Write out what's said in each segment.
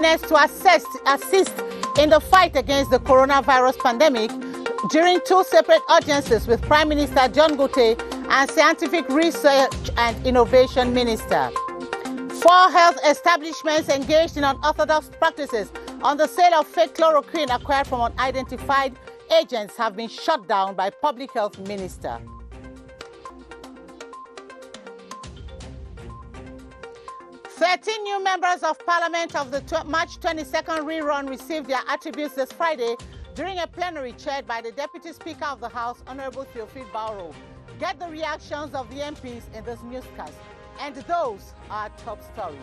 to assist in the fight against the coronavirus pandemic during two separate audiences with Prime Minister John Gote and Scientific Research and Innovation Minister. 4 health establishments engaged in unorthodox practices on the sale of fake chloroquine acquired from unidentified agents have been shut down by Public Health Minister. Thirteen new members of Parliament of the March 22nd rerun received their attributes this Friday during a plenary chaired by the Deputy Speaker of the House, Honorable Theophile Barrow. Get the reactions of the MPs in this newscast. And those are top stories.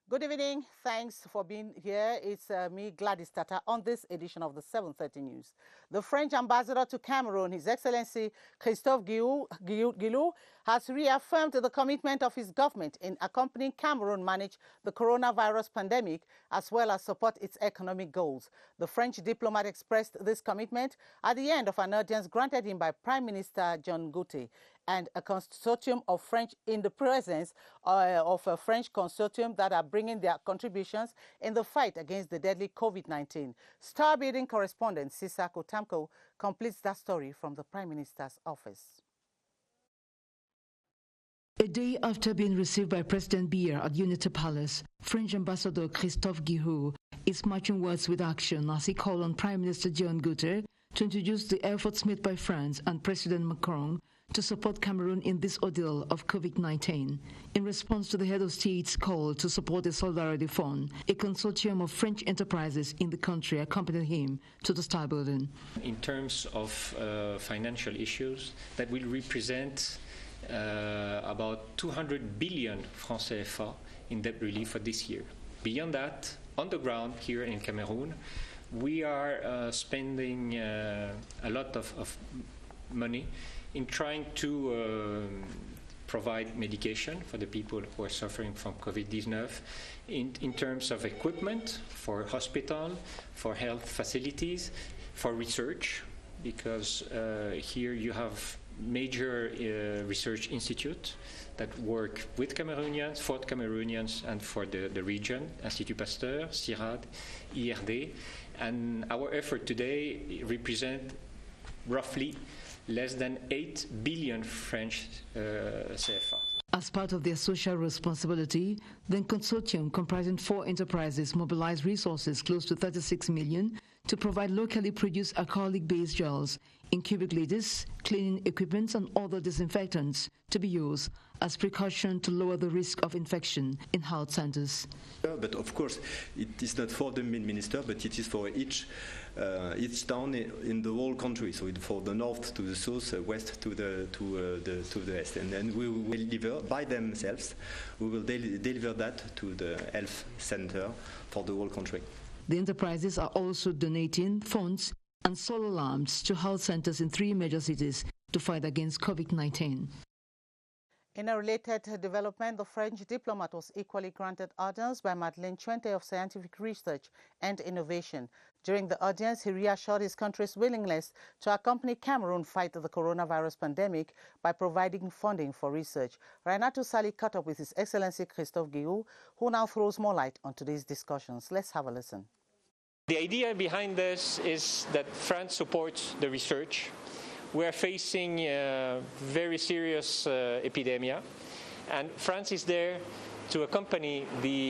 Good evening. Thanks for being here. It's me, Gladys Tata, on this edition of the 7:30 News. The French ambassador to Cameroon, His Excellency Christophe Guilou, has reaffirmed the commitment of his government in accompanying Cameroon manage the coronavirus pandemic as well as support its economic goals. The French diplomat expressed this commitment at the end of an audience granted him by Prime Minister John Gote and a consortium of French in the presence of a French consortium that are bringing their contributions in the fight against the deadly COVID-19. Star Building correspondent Sisako Tamko completes that story from the Prime Minister's office. A day after being received by President Biya at Unity Palace, French Ambassador Christophe Guilou is matching words with action as he called on Prime Minister John Gote to introduce the efforts made by France and President Macron to support Cameroon in this ordeal of COVID-19. In response to the head of state's call to support a solidarity fund, a consortium of French enterprises in the country accompanied him to the Star Building. In terms of financial issues, that will represent about 200 billion francs CFA in debt relief for this year. Beyond that, on the ground here in Cameroon, we are spending a lot of money in trying to provide medication for the people who are suffering from COVID-19 in terms of equipment for hospital, for health facilities, for research, because here you have major research institutes that work with Cameroonians, for Cameroonians, and for the region, Institut Pasteur, CIRAD, IRD. And our effort today represents roughly less than 8 billion French CFA. As part of their social responsibility, the consortium comprising 4 enterprises mobilized resources close to 36 million to provide locally produced alcoholic-based gels, incubators, cleaning equipment, and other disinfectants to be used as precaution to lower the risk of infection in health centers. But of course, it is not for the minister, but it is for each town in the whole country. So for the north to the south, west to the east, and then we will deliver by themselves. We will deliver that to the health center for the whole country. The enterprises are also donating funds and solar lamps to health centers in 3 major cities to fight against COVID-19. In a related development, the French diplomat was equally granted audience by Madeleine Chuente of Scientific Research and Innovation. During the audience, he reassured his country's willingness to accompany Cameroon fight the coronavirus pandemic by providing funding for research. Renato Sali caught up with His Excellency Christophe Guilou, who now throws more light on today's discussions. Let's have a listen. The idea behind this is that France supports the research. We are facing a very serious epidemic, and France is there to accompany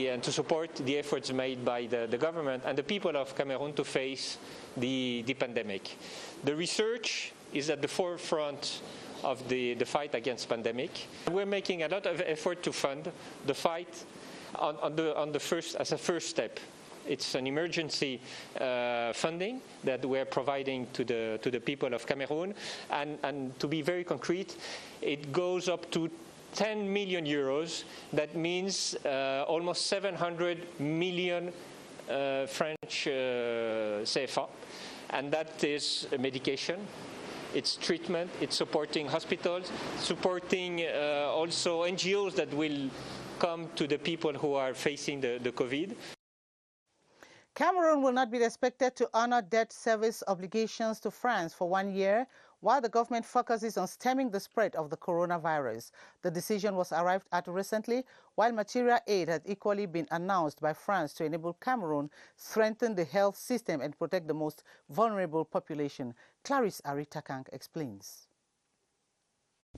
and to support the efforts made by the government and the people of Cameroon to face the pandemic. The research is at the forefront of the fight against pandemic. We're making a lot of effort to fund the fight as a first step. It's an emergency funding that we're providing to the people of Cameroon, and to be very concrete, it goes up to 10 million euros. That means almost 700 million French CFA, and that is medication. It's treatment. It's supporting hospitals, supporting also NGOs that will come to the people who are facing the COVID. Cameroon will not be expected to honor debt service obligations to France for 1 year while the government focuses on stemming the spread of the coronavirus. The decision was arrived at recently, while material aid has equally been announced by France to enable Cameroon strengthen the health system and protect the most vulnerable population. Crise Aritakang explains.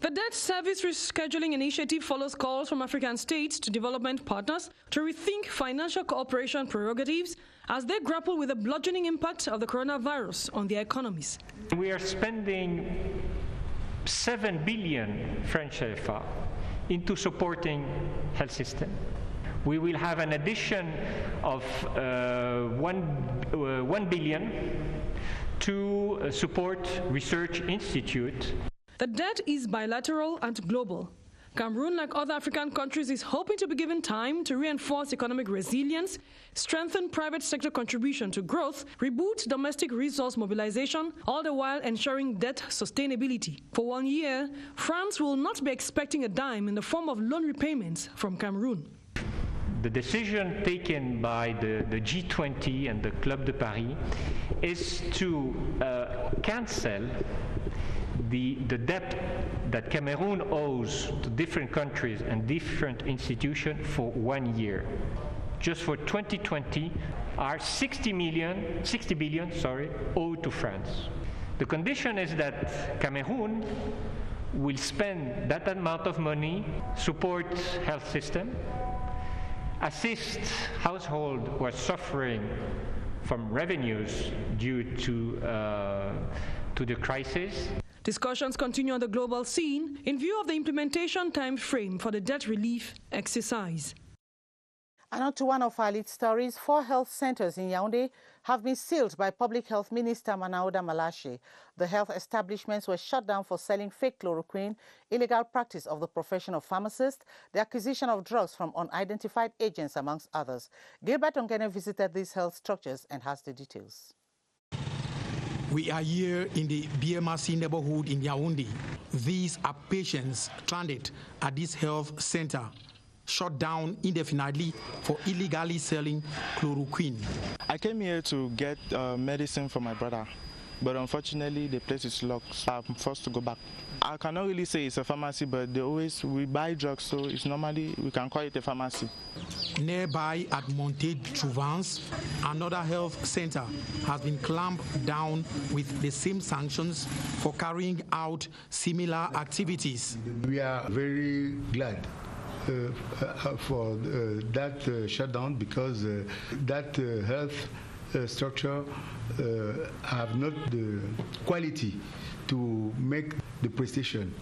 The debt service rescheduling initiative follows calls from African states to development partners to rethink financial cooperation prerogatives as they grapple with the bludgeoning impact of the coronavirus on their economies. We are spending 7 billion French CFA into supporting health system. We will have an addition of 1 billion to support research institute. The debt is bilateral and global. Cameroon, like other African countries, is hoping to be given time to reinforce economic resilience, strengthen private sector contribution to growth, reboot domestic resource mobilization, all the while ensuring debt sustainability. For 1 year, France will not be expecting a dime in the form of loan repayments from Cameroon. The decision taken by the G20 and the Club de Paris is to cancel the debt that Cameroon owes to different countries and different institutions for 1 year. Just for 2020, are 60 billion owed to France. The condition is that Cameroon will spend that amount of money, support health system, assist households who are suffering from revenues due to the crisis. Discussions continue on the global scene in view of the implementation time frame for the debt relief exercise. And on to one of our lead stories. 4 health centers in Yaoundé have been sealed by Public Health Minister Manaouda Malache. The health establishments were shut down for selling fake chloroquine, illegal practice of the profession of pharmacist, the acquisition of drugs from unidentified agents, amongst others. Gilbert Ongene visited these health structures and has the details. We are here in the BMRC neighborhood in Yaoundé. These are patients stranded at this health center, shut down indefinitely for illegally selling chloroquine. I came here to get medicine for my brother, but unfortunately the place is locked, so I'm forced to go back. I cannot really say it's a pharmacy, but we buy drugs, so it's normally, we can call it a pharmacy. Nearby at Monté-Trouvance, another health center has been clamped down with the same sanctions for carrying out similar activities. We are very glad for that shutdown, because that health structure have not the quality to make the prestation.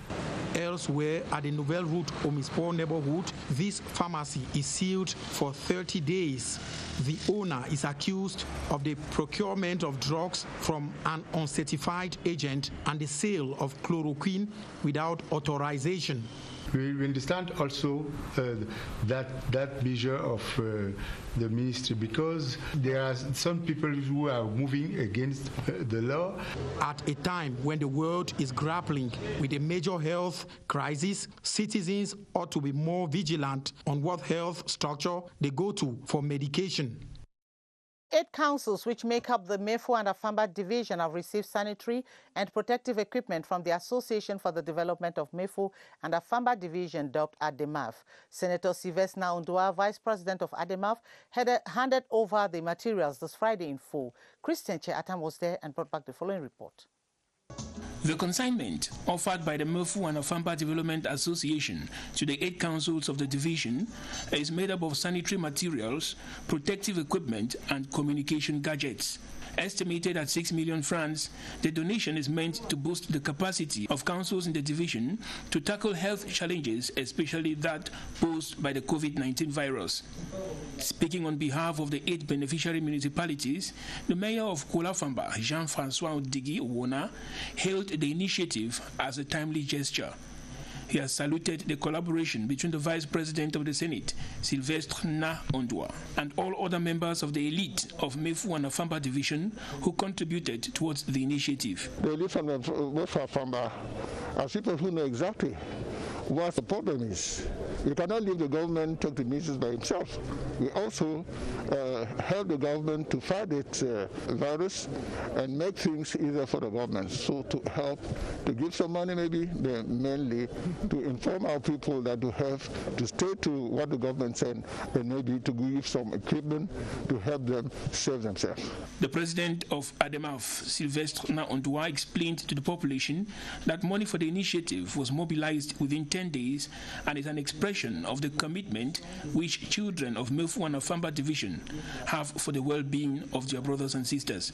Elsewhere at the Nouvelle Route Omisport neighborhood, this pharmacy is sealed for 30 days. The owner is accused of the procurement of drugs from an uncertified agent and the sale of chloroquine without authorization. We understand also that measure of the ministry, because there are some people who are moving against the law. At a time when the world is grappling with a major health crisis, citizens ought to be more vigilant on what health structure they go to for medication. 8 councils, which make up the Mefo and Afamba division, have received sanitary and protective equipment from the Association for the Development of Mefo and Afamba division, dubbed ADEMAF. Senator Sylvestre Naundua, Vice President of ADEMAF, handed over the materials this Friday in full. Christian Cheatam was there and brought back the following report. The consignment offered by the Mefo and Afamba Development Association to the 8 councils of the division is made up of sanitary materials, protective equipment, and communication gadgets. Estimated at 6 million francs, the donation is meant to boost the capacity of councils in the division to tackle health challenges, especially that posed by the COVID-19 virus. Speaking on behalf of the 8 beneficiary municipalities, the mayor of Kolafamba, Jean-François Odigi Owona, hailed the initiative as a timely gesture. He has saluted the collaboration between the Vice President of the Senate, Sylvestre Naundua, and all other members of the elite of Mefo and Afamba division who contributed towards the initiative. The elite from Mefo and Afamba are people who know exactly what the problem is. You cannot leave the government talk to ministers by himself. We also help the government to fight its virus and make things easier for the government. So to help, to give some money maybe, mainly to inform our people that to have to stay to what the government said, and maybe to give some equipment to help them save themselves. The president of ADEMAF, Sylvestre Naondua, explained to the population that money for the initiative was mobilized within 10 days and is an expression of the commitment which children of Mefu and Afamba division have for the well-being of their brothers and sisters.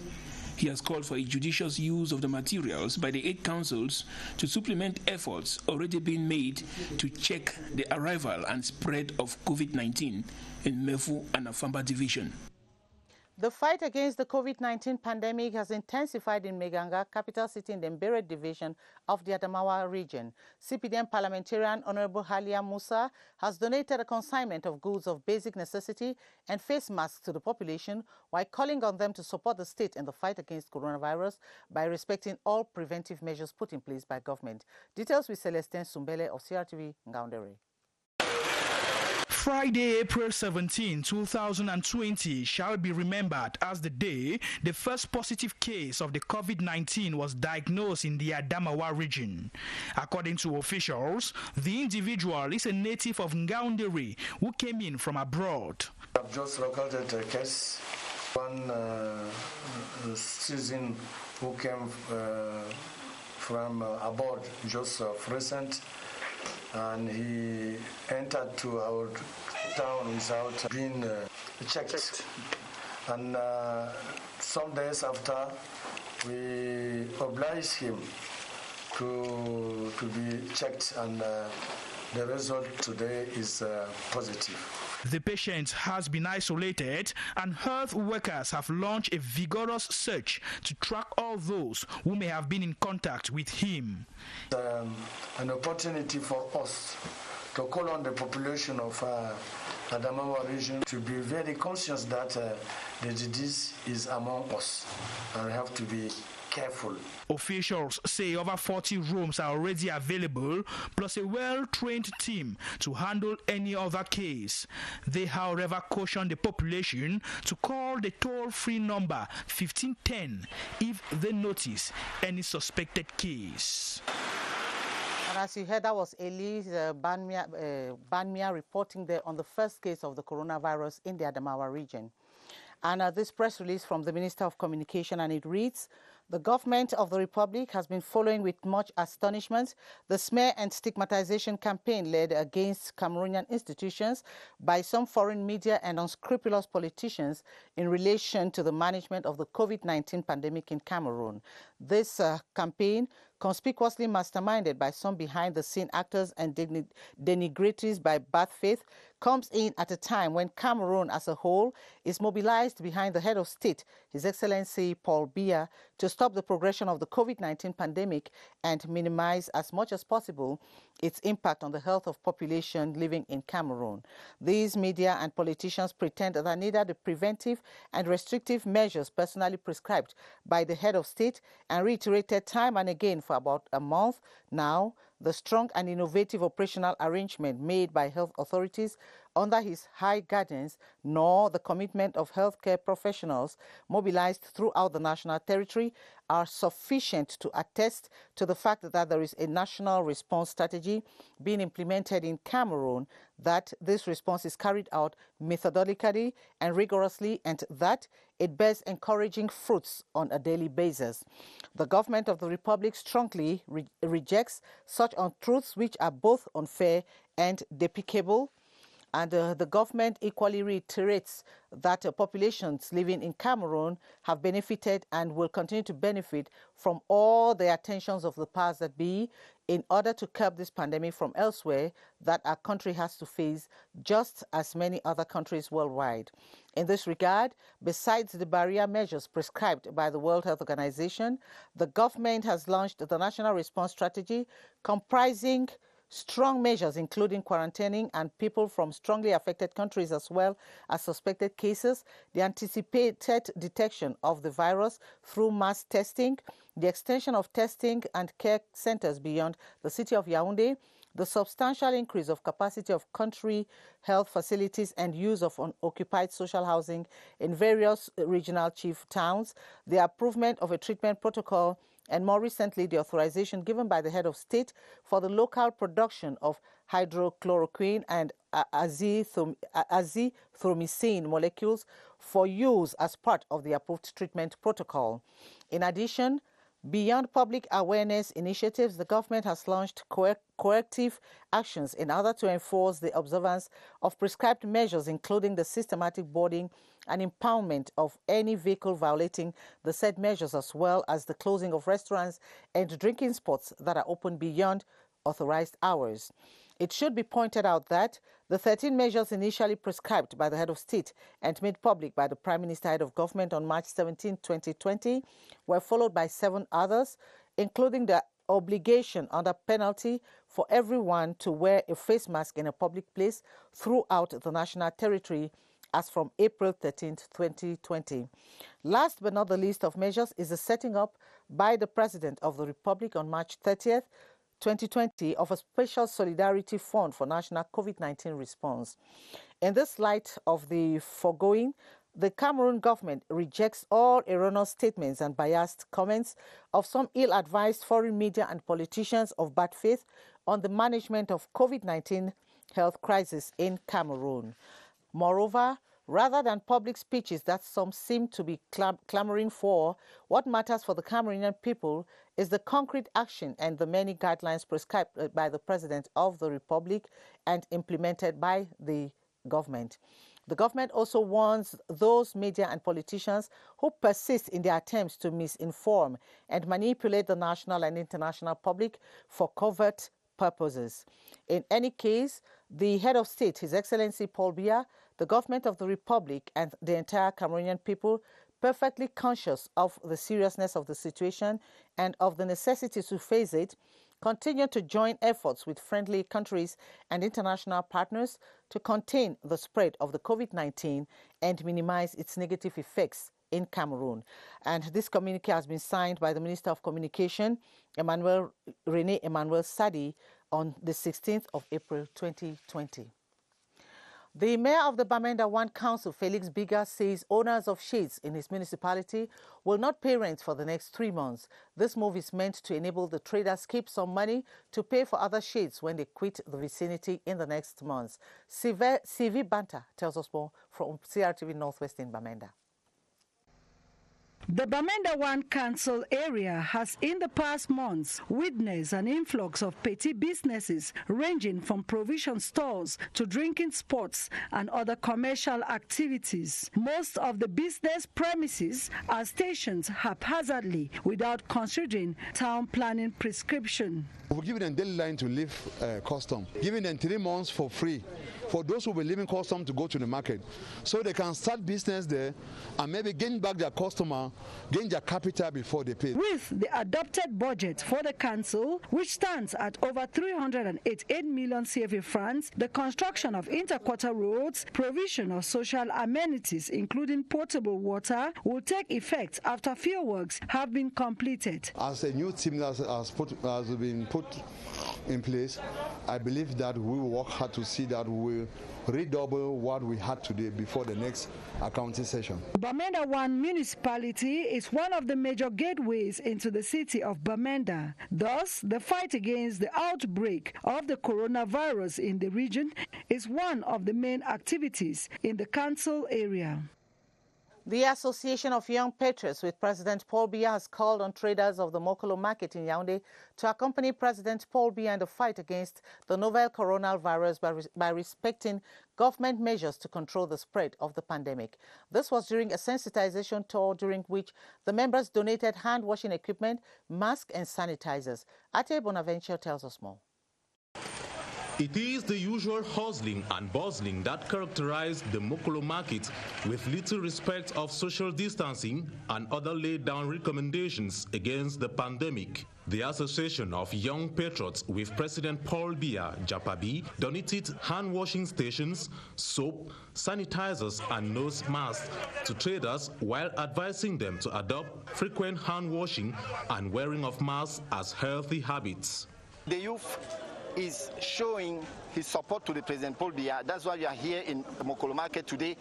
He has called for a judicious use of the materials by the 8 councils to supplement efforts already being made to check the arrival and spread of COVID-19 in Mefu and Afamba division. The fight against the COVID-19 pandemic has intensified in Meganga, capital city in the Mbere division of the Adamawa region. CPDM parliamentarian Honorable Halia Musa has donated a consignment of goods of basic necessity and face masks to the population while calling on them to support the state in the fight against coronavirus by respecting all preventive measures put in place by government. Details with Celestine Sumbele of CRTV Ngaoundere. Friday, April 17, 2020 shall be remembered as the day the first positive case of the COVID-19 was diagnosed in the Adamawa region. According to officials, the individual is a native of Ngaoundere who came in from abroad. I've just recorded a case. One citizen who came from abroad just recent, and he entered to our town without being checked. And some days after, we obliged him to be checked, and the result today is positive. The patient has been isolated, and health workers have launched a vigorous search to track all those who may have been in contact with him. An opportunity for us to call on the population of Adamawa region to be very conscious that the disease is among us, and we have to be careful. Officials say over 40 rooms are already available, plus a well-trained team to handle any other case. They, however, caution the population to call the toll-free number 1510 if they notice any suspected case. And as you heard, that was Elise Banmia reporting there on the first case of the coronavirus in the Adamawa region. And this press release from the Minister of Communication, and it reads, the government of the Republic has been following with much astonishment the smear and stigmatization campaign led against Cameroonian institutions by some foreign media and unscrupulous politicians in relation to the management of the COVID-19 pandemic in Cameroon. This campaign, conspicuously masterminded by some behind-the-scene actors and denigrators by bad faith, comes in at a time when Cameroon as a whole is mobilized behind the head of state, His Excellency Paul Biya, to stop the progression of the COVID-19 pandemic and minimize as much as possible its impact on the health of population living in Cameroon. These media and politicians pretend that neither the preventive and restrictive measures personally prescribed by the head of state and reiterated time and again for about a month now, the strong and innovative operational arrangement made by health authorities under his high guidance, nor the commitment of healthcare professionals mobilized throughout the national territory are sufficient to attest to the fact that there is a national response strategy being implemented in Cameroon, that this response is carried out methodically and rigorously, and that it bears encouraging fruits on a daily basis. The government of the Republic strongly rejects such untruths which are both unfair and despicable. And the government equally reiterates that populations living in Cameroon have benefited and will continue to benefit from all the attentions of the powers that be in order to curb this pandemic from elsewhere that our country has to face, just as many other countries worldwide. In this regard, besides the barrier measures prescribed by the World Health Organization, the government has launched the National Response Strategy comprising strong measures including quarantining and people from strongly affected countries as well as suspected cases, the anticipated detection of the virus through mass testing, the extension of testing and care centers beyond the city of Yaoundé, the substantial increase of capacity of country health facilities and use of unoccupied social housing in various regional chief towns, the improvement of a treatment protocol, and more recently, the authorization given by the head of state for the local production of hydrochloroquine and azithromycin molecules for use as part of the approved treatment protocol. In addition, beyond public awareness initiatives, the government has launched corrective actions in order to enforce the observance of prescribed measures, including the systematic boarding and impoundment of any vehicle violating the said measures, as well as the closing of restaurants and drinking spots that are open beyond authorized hours. It should be pointed out that the 13 measures initially prescribed by the head of state and made public by the Prime Minister head of government on March 17, 2020, were followed by 7 others, including the obligation under penalty for everyone to wear a face mask in a public place throughout the national territory as from April 13, 2020. Last but not the least of measures is the setting up by the President of the Republic on March 30th, 2020 of a special solidarity fund for national COVID-19 response. In this light of the foregoing, the Cameroon government rejects all erroneous statements and biased comments of some ill-advised foreign media and politicians of bad faith on the management of COVID-19 health crisis in Cameroon. Moreover, rather than public speeches that some seem to be clamoring for, what matters for the Cameroonian people is the concrete action and the many guidelines prescribed by the President of the Republic and implemented by the government. The government also warns those media and politicians who persist in their attempts to misinform and manipulate the national and international public for covert purposes. In any case, the head of state, His Excellency Paul Biya, the government of the Republic and the entire Cameroonian people, perfectly conscious of the seriousness of the situation and of the necessity to face it, continue to join efforts with friendly countries and international partners to contain the spread of the COVID-19 and minimize its negative effects in Cameroon. And this communique has been signed by the Minister of Communication, René Emmanuel Sadi, on the 16th of April 2020. The mayor of the Bamenda 1 Council, Felix Biga, says owners of sheds in his municipality will not pay rent for the next 3 months. This move is meant to enable the traders keep some money to pay for other sheds when they quit the vicinity in the next months. Sivi Banta tells us more from CRTV Northwest in Bamenda. The Bamenda 1 Council area has in the past months witnessed an influx of petty businesses ranging from provision stores to drinking spots and other commercial activities. Most of the business premises are stationed haphazardly without considering town planning prescription. We've given them deadline to leave custom, giving them 3 months for free for those who will be leaving custom to go to the market, so they can start business there and maybe gain back their customer, gain their capital before they pay. With the adopted budget for the council, which stands at over 388 million CFA francs, the construction of interquarter roads, provision of social amenities including potable water will take effect after fieldworks have been completed. As a new team has been put in place, I believe that we will work hard to see that we will redouble what we had today before the next accounting session. Bamenda 1 municipality is one of the major gateways into the city of Bamenda. Thus, the fight against the outbreak of the coronavirus in the region is one of the main activities in the council area. The Association of Young Patriots with President Paul Biya has called on traders of the Mokolo market in Yaoundé to accompany President Paul Biya in the fight against the novel coronavirus by respecting government measures to control the spread of the pandemic. This was during a sensitization tour during which the members donated hand-washing equipment, masks and sanitizers. Ate Bonaventure tells us more. It is the usual hustling and bustling that characterized the Mokolo market, with little respect of social distancing and other laid-down recommendations against the pandemic. The Association of Young Patriots with President Paul Biya, Japabi, donated hand-washing stations, soap, sanitizers and nose masks to traders while advising them to adopt frequent hand-washing and wearing of masks as healthy habits. The youth is showing his support to the President Paul Biya. That's why we are here in Mokolo Market today,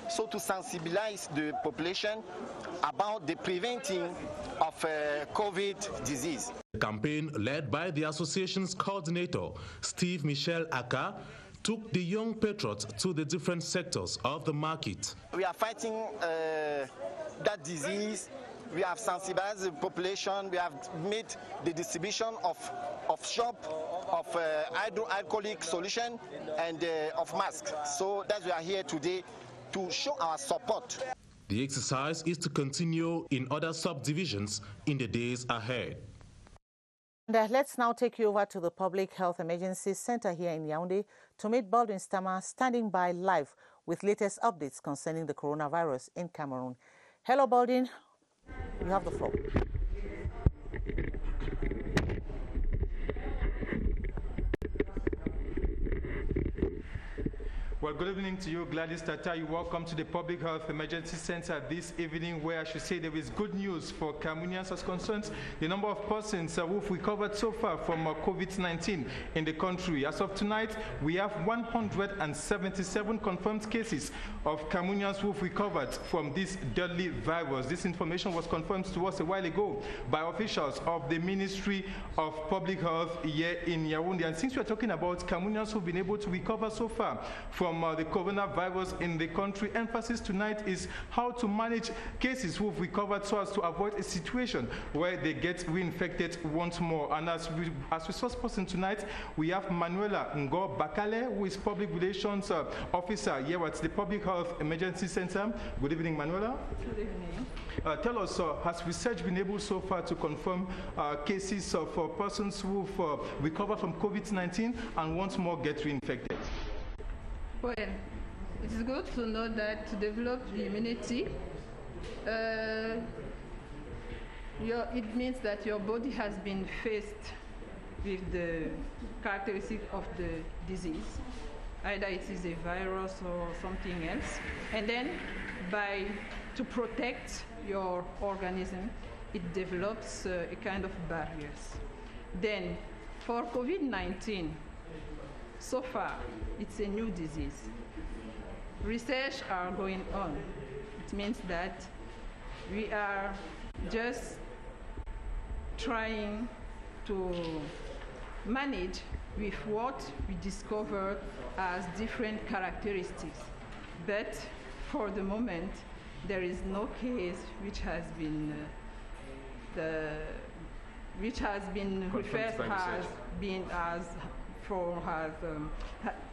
so to sensibilize the population about the preventing of COVID disease. The campaign, led by the association's coordinator, Steve Michel Aka, took the young patriots to the different sectors of the market. We are fighting that disease. We have sensibilized the population. We have made the distribution of shop, of hydroalcoholic solution, and of masks. So that's why we are here today to show our support. The exercise is to continue in other subdivisions in the days ahead. And let's now take you over to the Public Health Emergency Center here in Yaoundé to meet Baldwin Stammer, standing by live with latest updates concerning the coronavirus in Cameroon. Hello, Baldwin. You have the floor. Well, good evening to you, Gladys Tata. Welcome to the Public Health Emergency Center this evening, where I should say there is good news for Cameroonians as concerns the number of persons who've recovered so far from COVID-19 in the country. As of tonight, we have 177 confirmed cases of Cameroonians who've recovered from this deadly virus. This information was confirmed to us a while ago by officials of the Ministry of Public Health here in Yaoundé. And since we're talking about Cameroonians who've been able to recover so far from the coronavirus in the country, emphasis tonight is how to manage cases who've recovered so as to avoid a situation where they get reinfected once more. And as resource person tonight, we have Manuela Ngo Bakale, who is Public Relations Officer here at the Public Health Emergency Center. Good evening, Manuela. Good evening. Tell us, has research been able so far to confirm cases of persons who've recovered from COVID-19 and once more get reinfected? Well, it is good to know that to develop the immunity, it means that your body has been faced with the characteristic of the disease. Either it is a virus or something else. And then to protect your organism, it develops a kind of barriers. Then for COVID-19, so far, it's a new disease. Research are going on. It means that we are just trying to manage with what we discovered as different characteristics. But for the moment, there is no case which has been referred as being as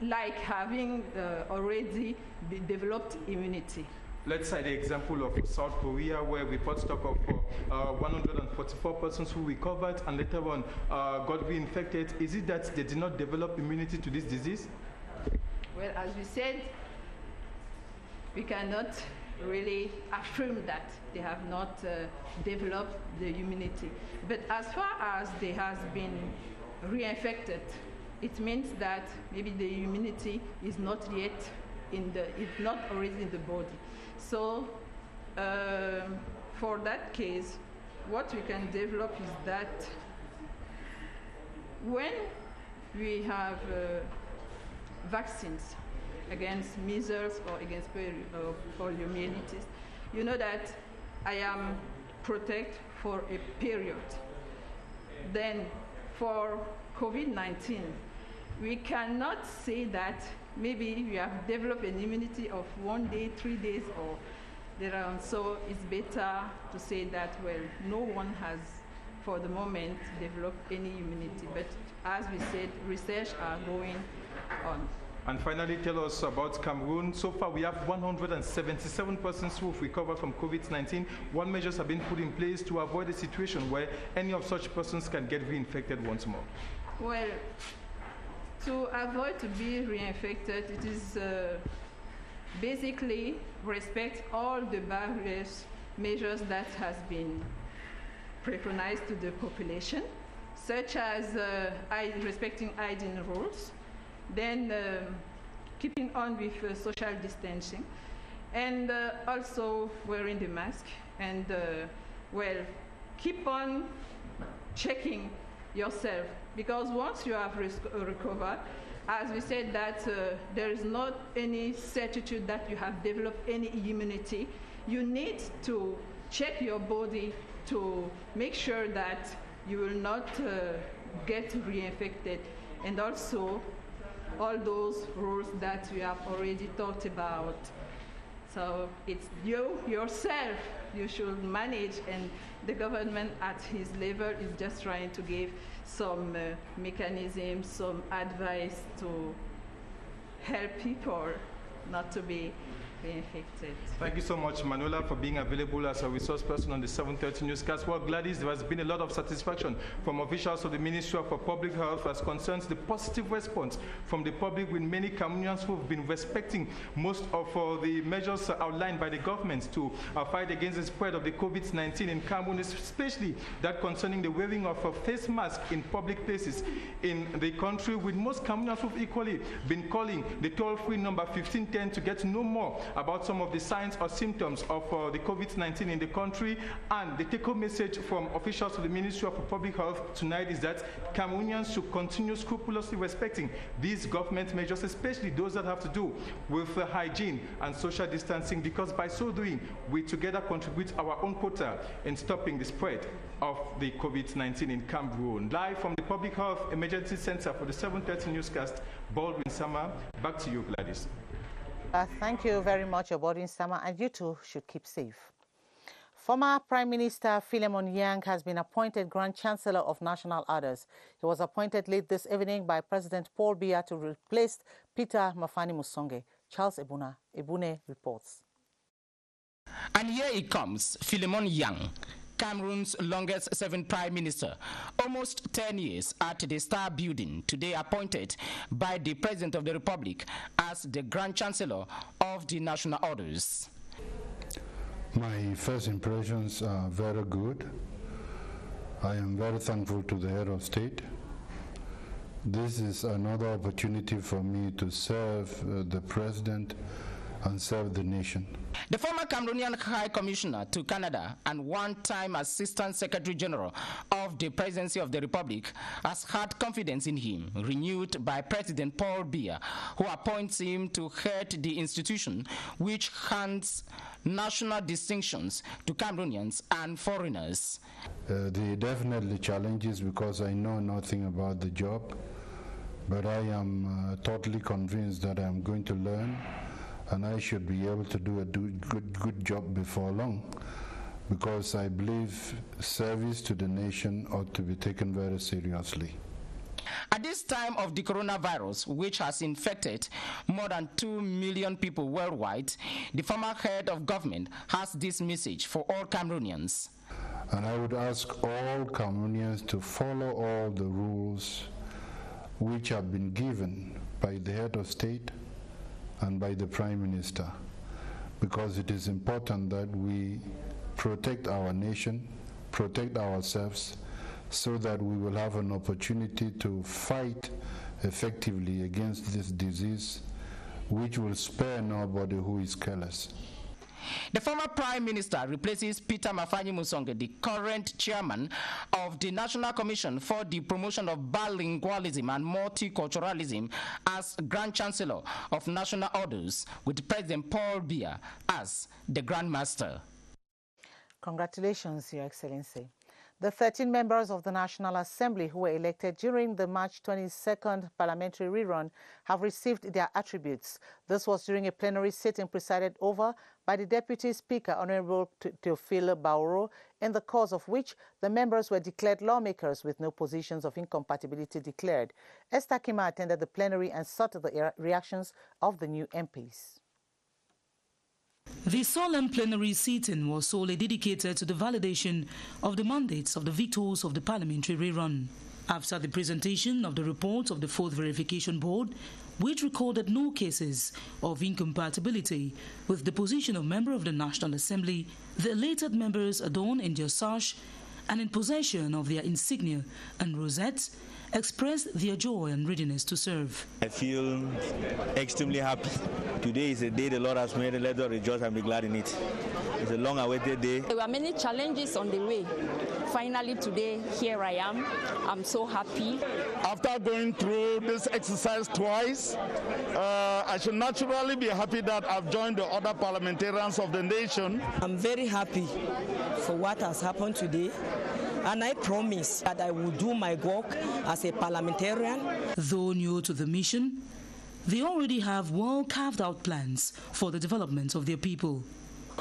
like having already developed immunity. Let's say the example of South Korea, where reports talk of 144 persons who recovered and later on got reinfected. Is it that they did not develop immunity to this disease? Well, as we said, we cannot really affirm that they have not developed the immunity. But as far as they have been reinfected, it means that maybe the immunity is not yet it's not already in the body. So for that case, what we can develop is that when we have vaccines against measles or against poliomyelitis, you know that I am protected for a period. Then for COVID-19, we cannot say that maybe we have developed an immunity of 1 day, 3 days, or thereon. So it's better to say that, well, no one has, for the moment, developed any immunity. But as we said, research are going on. And finally, tell us about Cameroon. So far, we have 177 persons who have recovered from COVID-19. What measures have been put in place to avoid a situation where any of such persons can get reinfected once more? Well, to avoid to be reinfected, it is basically respect all the various measures that has been preconized to the population, such as respecting hygiene rules, then keeping on with social distancing, and also wearing the mask, and well, keep on checking yourself, because once you have recovered, as we said that there is not any certitude that you have developed any immunity, you need to check your body to make sure that you will not get reinfected, and also all those rules that we have already talked about. So it's you yourself you should manage, and the government at his level is just trying to give some mechanisms, some advice to help people not to be reinfected. Thank you so much, Manuela, for being available as a resource person on the 7:30 newscast. Well, Gladys, there has been a lot of satisfaction from officials of the Ministry of Public Health as concerns the positive response from the public, with many Cameroonians who have been respecting most of the measures outlined by the government to fight against the spread of the COVID-19 in Cameroon, especially that concerning the wearing of a face mask in public places in the country, with most Cameroonians who have equally been calling the toll-free number 1510 to get to know more about some of the signs or symptoms of the COVID-19 in the country. And the take-home message from officials of the Ministry of Public Health tonight is that Cameroonians should continue scrupulously respecting these government measures, especially those that have to do with hygiene and social distancing, because by so doing, we together contribute our own quota in stopping the spread of the COVID-19 in Cameroon. Live from the Public Health Emergency Center for the 7:30 newscast, Baldwin Sama. Back to you, Gladys. Thank you very much, Baldwin Sama, and you too should keep safe. Former Prime Minister Philemon Yang has been appointed Grand Chancellor of National Orders. He was appointed late this evening by President Paul Biya to replace Peter Mafani Musonge. Charles Ebune reports. And here it comes, Philemon Yang, Cameroon's longest-serving Prime Minister, almost 10 years at the Star Building, today appointed by the President of the Republic as the Grand Chancellor of the National Orders. My first impressions are very good. I am very thankful to the Head of State. This is another opportunity for me to serve the President and serve the nation. The former Cameroonian High Commissioner to Canada and one-time Assistant Secretary General of the Presidency of the Republic has had confidence in him, renewed by President Paul Biya, who appoints him to head the institution which hands national distinctions to Cameroonians and foreigners. There are definitely challenges because I know nothing about the job, but I am totally convinced that I am going to learn, and I should be able to do a good job before long, because I believe service to the nation ought to be taken very seriously. At this time of the coronavirus, which has infected more than 2 million people worldwide, the former head of government has this message for all Cameroonians. And I would ask all Cameroonians to follow all the rules which have been given by the head of state and by the Prime Minister, because it is important that we protect our nation, protect ourselves, so that we will have an opportunity to fight effectively against this disease, which will spare nobody who is careless. The former Prime Minister replaces Peter Mafani Musonge, the current chairman of the National Commission for the Promotion of Bilingualism and Multiculturalism, as Grand Chancellor of National Orders, with President Paul Biya as the Grand Master. Congratulations, Your Excellency. The 13 members of the National Assembly who were elected during the March 22nd parliamentary rerun have received their attributes. This was during a plenary sitting presided over by the Deputy Speaker, Honorable Theophile Bauro, in the course of which the members were declared lawmakers with no positions of incompatibility declared. Esther Kmer attended the plenary and sought the reactions of the new MPs. The solemn plenary sitting was solely dedicated to the validation of the mandates of the victors of the parliamentary rerun. After the presentation of the report of the Fourth Verification Board, which recorded no cases of incompatibility with the position of member of the National Assembly, the elected members adorned in their sash and in possession of their insignia and rosettes expressed their joy and readiness to serve. I feel extremely happy. Today is a day the Lord has made, and let us rejoice and be glad in it. It's a long-awaited day. There were many challenges on the way. Finally today, here I am. I'm so happy. After going through this exercise twice, I should naturally be happy that I've joined the other parliamentarians of the nation. I'm very happy for what has happened today, and I promise that I will do my work as a parliamentarian. Though new to the mission, they already have well-carved-out plans for the development of their people.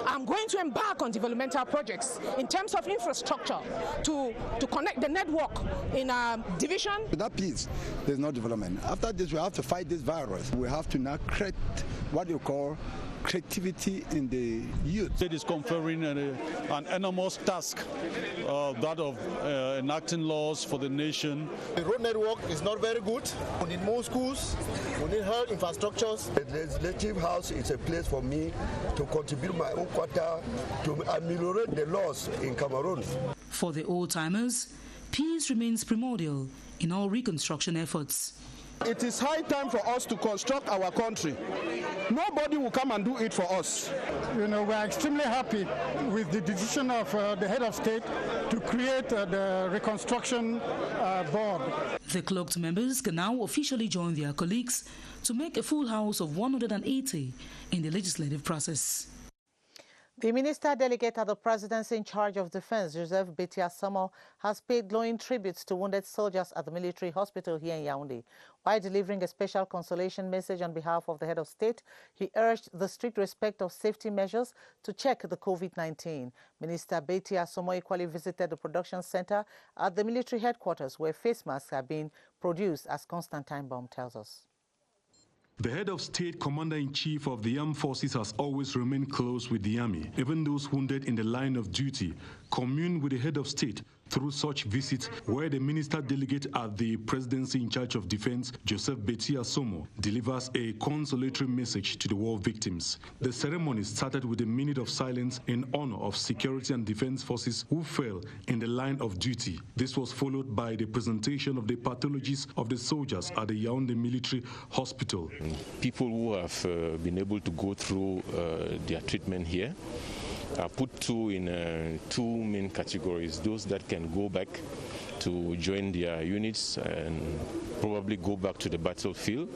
I'm going to embark on developmental projects in terms of infrastructure to connect the network in a division. Without peace, there's no development. After this, we have to fight this virus. We have to now create what you call creativity in the youth. It is conferring an enormous task, that of enacting laws for the nation. The road network is not very good. We need more schools. We need health infrastructures. The legislative house is a place for me to contribute my own quota to ameliorate the laws in Cameroon. For the old-timers, peace remains primordial in all reconstruction efforts. It is high time for us to construct our country. Nobody will come and do it for us. You know, we are extremely happy with the decision of the head of state to create the reconstruction board. The cloaked members can now officially join their colleagues to make a full house of 180 in the legislative process. The Minister Delegate at the Presidency in charge of Defense, Joseph Betiasomo, has paid glowing tributes to wounded soldiers at the military hospital here in Yaoundé. While delivering a special consolation message on behalf of the head of state, he urged the strict respect of safety measures to check the COVID-19. Minister Betiasomo equally visited the production center at the military headquarters where face masks are being produced, as Constantine Baum tells us. The head of state, commander-in-chief of the armed forces, has always remained close with the army. Even those wounded in the line of duty commune with the head of state through such visits, where the minister delegate at the presidency in charge of defense, Joseph Betiasomo, delivers a consolatory message to the war victims. The ceremony started with a minute of silence in honor of security and defense forces who fell in the line of duty. This was followed by the presentation of the pathologies of the soldiers at the Yaoundé Military Hospital. People who have been able to go through their treatment here are put in two main categories: those that can go back to join their units and probably go back to the battlefield,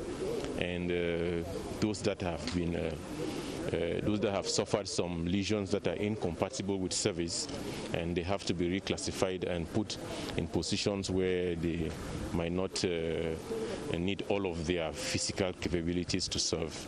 and those that have suffered some lesions that are incompatible with service, and they have to be reclassified and put in positions where they might not need all of their physical capabilities to serve.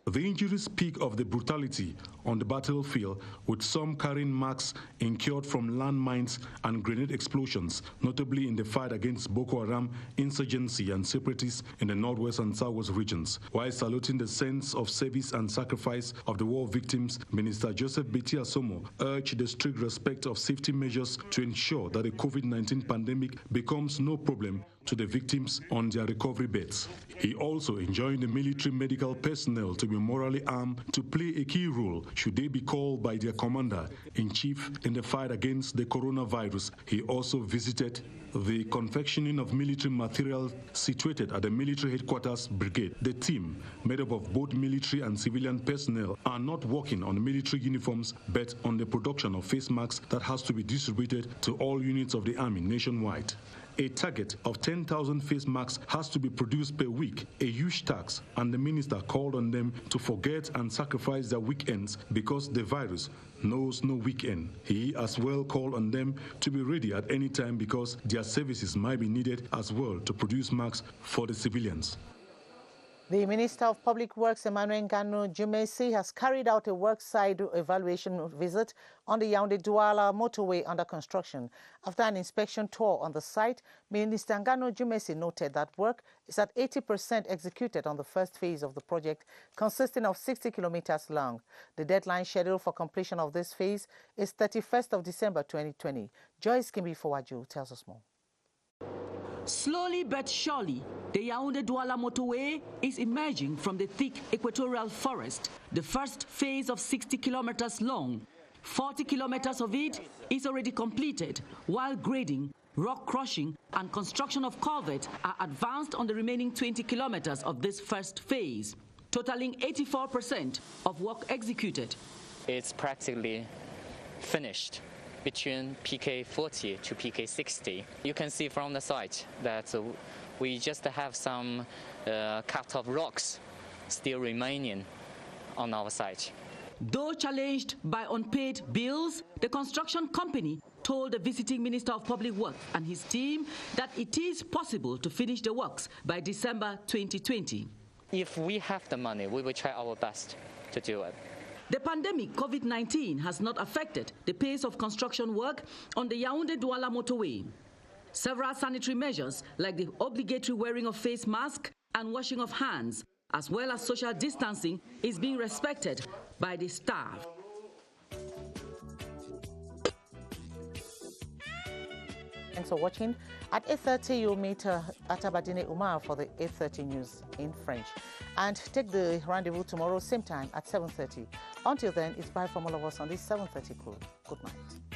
The injuries speak of the brutality on the battlefield, with some carrying marks incurred from landmines and grenade explosions, notably in the fight against Boko Haram insurgency and separatists in the northwest and southwest regions. While saluting the sense of service and sacrifice of the war victims, Minister Joseph Betiasomo urged the strict respect of safety measures to ensure that the COVID-19 pandemic becomes no problem to the victims on their recovery beds. He also enjoined the military medical personnel to be morally armed to play a key role should they be called by their commander-in-chief in the fight against the coronavirus. He also visited the confectioning of military material situated at the military headquarters brigade. The team, made up of both military and civilian personnel, are not working on military uniforms but on the production of face masks that has to be distributed to all units of the army nationwide. A target of 10,000 face masks has to be produced per week, a huge task, and the minister called on them to forget and sacrifice their weekends because the virus knows no weekend. He as well called on them to be ready at any time because their services might be needed as well to produce masks for the civilians. The Minister of Public Works, Emmanuel Ngano Jumesi, has carried out a work-site evaluation visit on the Yaoundé-Douala motorway under construction. After an inspection tour on the site, Minister Ngano Jumesi noted that work is at 80% executed on the first phase of the project, consisting of 60 kilometers long. The deadline schedule for completion of this phase is 31st of December 2020. Joyce Kimbi-Fowaju tells us more. Slowly but surely, the Yaoundé-Douala motorway is emerging from the thick equatorial forest. The first phase of 60 kilometers long, 40 kilometers of it is already completed, while grading rock crushing and construction of culvert are advanced on the remaining 20 kilometers of this first phase, totaling 84% of work executed. It's practically finished between PK 40 to PK 60. You can see from the site that we just have some cut-off rocks still remaining on our site. Though challenged by unpaid bills, the construction company told the visiting Minister of Public Works and his team that it is possible to finish the works by December 2020. If we have the money, we will try our best to do it. The pandemic, COVID-19, has not affected the pace of construction work on the Yaoundé-Douala motorway. Several sanitary measures, like the obligatory wearing of face masks and washing of hands, as well as social distancing, is being respected by the staff. Thanks for watching. At 8:30, you'll meet Atabadine Umar for the 8:30 news in French. And take the rendezvous tomorrow, same time at 7:30. Until then, it's bye from all of us on this 7:30 crew. Good night.